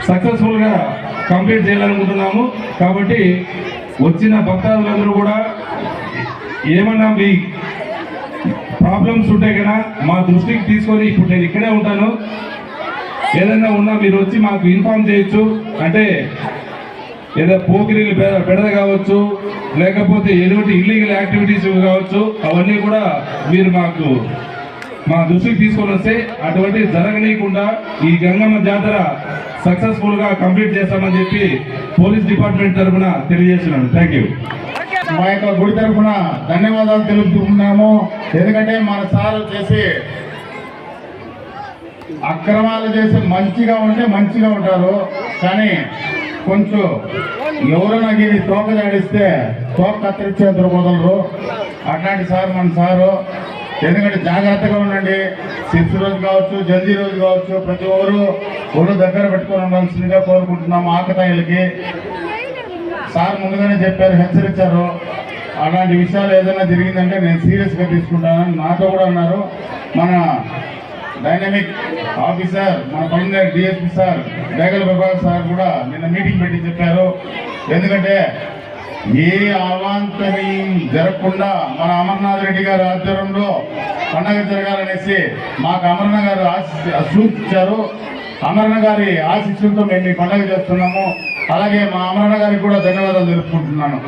Successful గా complete చేయాలనుకుంటున్నాము. కాబట్టి వచ్చిన భక్తాదులందరూ కూడా ఏమన్నా మీ ప్రాబ్లమ్స్ ఉంటే కన్నా మా దృష్టికి తీసుకొని, ఇప్పుడు నేను ఇక్కడే ఉంటాను, ఏదైనా ఉన్నా మీరు వచ్చి మాకు ఇన్ఫార్మ్ చేయొచ్చు. అంటే ఏదో పోకిరీలు పెడద కావచ్చు, లేకపోతే ఎటువంటి ఇల్లీగల్ యాక్టివిటీస్ కావచ్చు, అవన్నీ కూడా మీరు మా దృష్టికి తీసుకొని వస్తే అటువంటి జరగనీయకుండా ఈ గంగమ్మ జాతర సక్సెస్ఫుల్ గా కంప్లీట్ చేస్తామని చెప్పి పోలీస్ డిపార్ట్మెంట్ తరఫున తెలియజేస్తున్నాను. Thank you. మా యొక్క గుడి తరఫున ధన్యవాదాలు తెలుపుతున్నాము. ఎందుకంటే మన సార్ వచ్చేసి అక్రమాలు చేసి మంచిగా ఉంటే మంచిగా ఉంటారు, కానీ కొంచెం ఎవరైనా ఇది తోక జాడిస్తే తోక కత్తిరించేందుకు మొదలరు. అట్లాంటి సార్ మన సారు. ఎందుకంటే జాగ్రత్తగా ఉండండి. 6th రోజు కావచ్చు, జల్దీ రోజు కావచ్చు, ప్రతి ఒళ్ళు దగ్గర పెట్టుకొని ఉండాల్సిందిగా కోరుకుంటున్నాము. ఆకతాయిలకి సార్ ముందుగానే చెప్పారు, హెచ్చరించారు. అలాంటి విషయాలు ఏదైనా జరిగిందంటే నేను సీరియస్గా తీసుకుంటానని నాతో కూడా అన్నారు. మన డైనమిక్ ఆఫీసర్, మన Palnadu DSP sir, Begala Prabhakar sir కూడా నిన్న మీటింగ్ పెట్టి చెప్పారు. ఎందుకంటే ఏ అవాంతనీయం జరగకుండా మన అమర్నాథ్ రెడ్డి గారి ఆధ్వర్యంలో పండగ జరగాలనేసి మాకు అమరనాథ్ గారు సూచించారు. అమరనాథ్ గారి ఆశీస్సులతో మేము ఈ పండగ చేస్తున్నాము. అలాగే మా అమరనాథ్ గారికి కూడా ధన్యవాదాలు తెలుపుకుంటున్నాను.